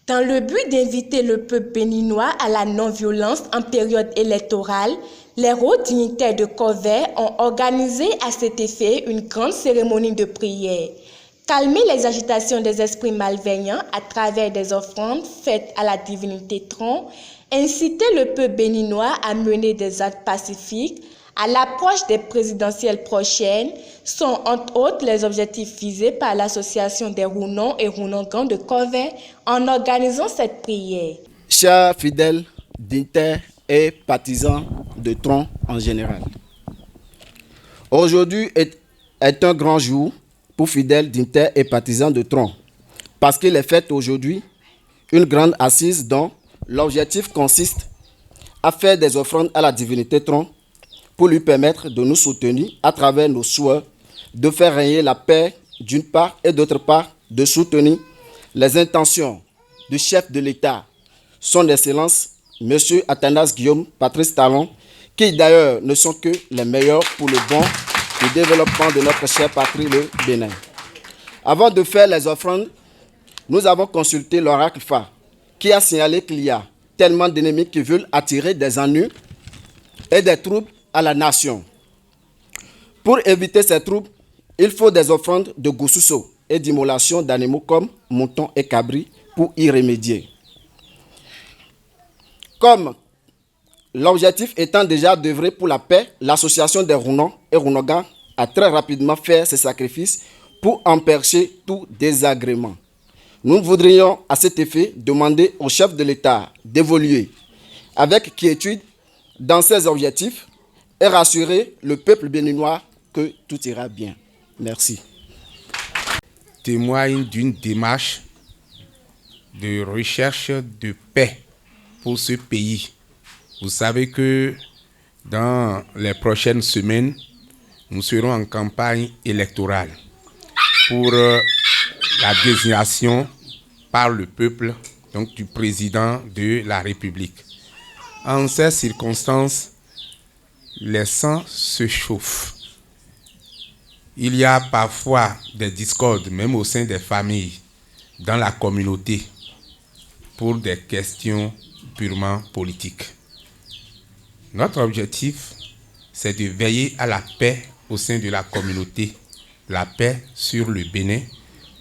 Dans le but d'inviter le peuple béninois à la non-violence en période électorale, les hauts dignitaires de Corvey ont organisé à cet effet une grande cérémonie de prière. Calmer les agitations des esprits malveillants à travers des offrandes faites à la divinité Tron, inciter le peuple béninois à mener des actes pacifiques à l'approche des présidentielles prochaines sont entre autres les objectifs visés par l'association des Rounons et Rounongans de Corvey en organisant cette prière. Chers fidèles, dignitaires et partisans de Tron en général, aujourd'hui est un grand jour pour fidèles, dignitaires et partisans de Tron, parce qu'il est fait aujourd'hui une grande assise dont l'objectif consiste à faire des offrandes à la divinité Tron pour lui permettre de nous soutenir à travers nos souhaits, de faire régner la paix d'une part et d'autre part de soutenir les intentions du chef de l'État, son Excellence, M. Athanas Guillaume Patrice Talon, qui d'ailleurs ne sont que les meilleurs pour le bon développement de notre chère patrie, le Bénin. Avant de faire les offrandes, nous avons consulté l'oracle Fa, qui a signalé qu'il y a tellement d'ennemis qui veulent attirer des ennuis et des troubles à la nation. Pour éviter ces troubles, il faut des offrandes de goussusso et d'immolation d'animaux comme moutons et cabris pour y remédier. Comme l'objectif étant déjà d'œuvrer pour la paix, l'association des Rounons et Rounongans a très rapidement fait ces sacrifices pour empêcher tout désagrément. Nous voudrions à cet effet demander au chef de l'État d'évoluer avec quiétude dans ses objectifs et rassurer le peuple béninois que tout ira bien. Merci. Témoigne d'une démarche de recherche de paix pour ce pays. Vous savez que dans les prochaines semaines, nous serons en campagne électorale pour la désignation par le peuple donc du président de la République. En ces circonstances, les sangs se chauffent. Il y a parfois des discordes, même au sein des familles, dans la communauté, pour des questions purement politiques. Notre objectif, c'est de veiller à la paix au sein de la communauté, la paix sur le Bénin,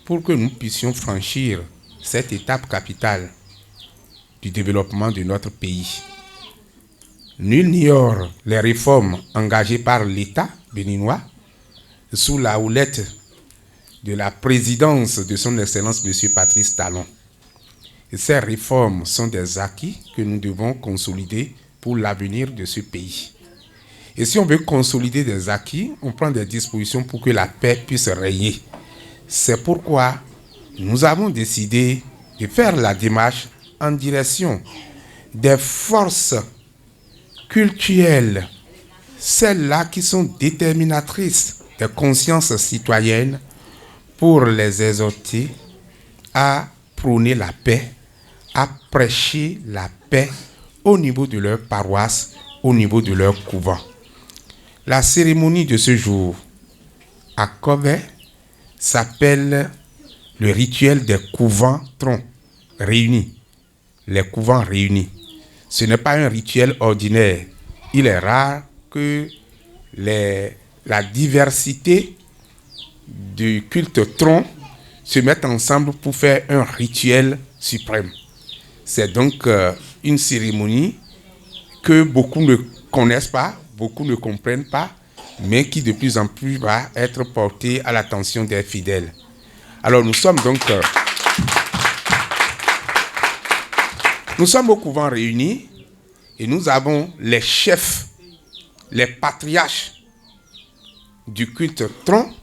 pour que nous puissions franchir cette étape capitale du développement de notre pays. Nul n'ignore les réformes engagées par l'État béninois sous la houlette de la présidence de son Excellence M. Patrice Talon. Et ces réformes sont des acquis que nous devons consolider pour l'avenir de ce pays. Et si on veut consolider des acquis, on prend des dispositions pour que la paix puisse régner. C'est pourquoi nous avons décidé de faire la démarche en direction des forces culturelles, celles-là qui sont déterminatrices des consciences citoyennes, pour les exhorter à prôner la paix, à prêcher la paix au niveau de leur paroisse, au niveau de leur couvent. La cérémonie de ce jour à Corvey s'appelle le rituel des couvents troncs réunis. Les couvents réunis. Ce n'est pas un rituel ordinaire. Il est rare que la diversité du culte tronc se mettent ensemble pour faire un rituel suprême. C'est donc une cérémonie que beaucoup ne connaissent pas, beaucoup ne comprennent pas, mais qui de plus en plus va être portée à l'attention des fidèles. Alors nous sommes au couvent réunis et nous avons les chefs, les patriarches du culte tronc,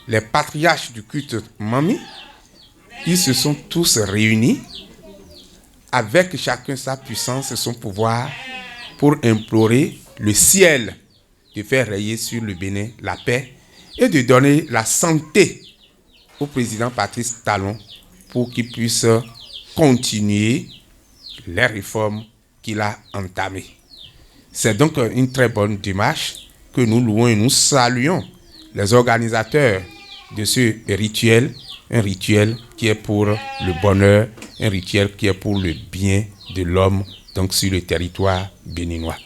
les patriarches du culte Mami. Ils se sont tous réunis avec chacun sa puissance et son pouvoir pour implorer le ciel de faire régner sur le Bénin la paix et de donner la santé au président Patrice Talon pour qu'il puisse continuer les réformes qu'il a entamées. C'est donc une très bonne démarche que nous louons et nous saluons les organisateurs de ce rituel, un rituel qui est pour le bonheur, un rituel qui est pour le bien de l'homme, donc sur le territoire béninois.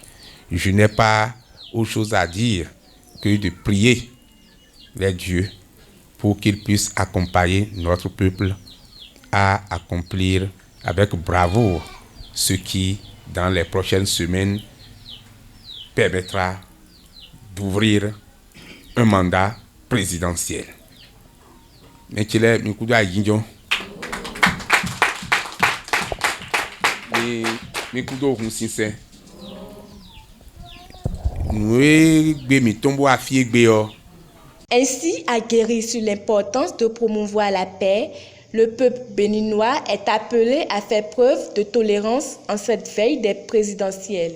Je n'ai pas autre chose à dire que de prier les dieux pour qu'ils puissent accompagner notre peuple à accomplir avec bravoure ce qui, dans les prochaines semaines, permettra d'ouvrir un mandat présidentiel. Mechile mikudu ayinjo. Mikudu hunsinse. Nous gbe mi tombo afie gbe yo. Ainsi, aguerri sur l'importance de promouvoir la paix, le peuple béninois est appelé à faire preuve de tolérance en cette veille des présidentielles.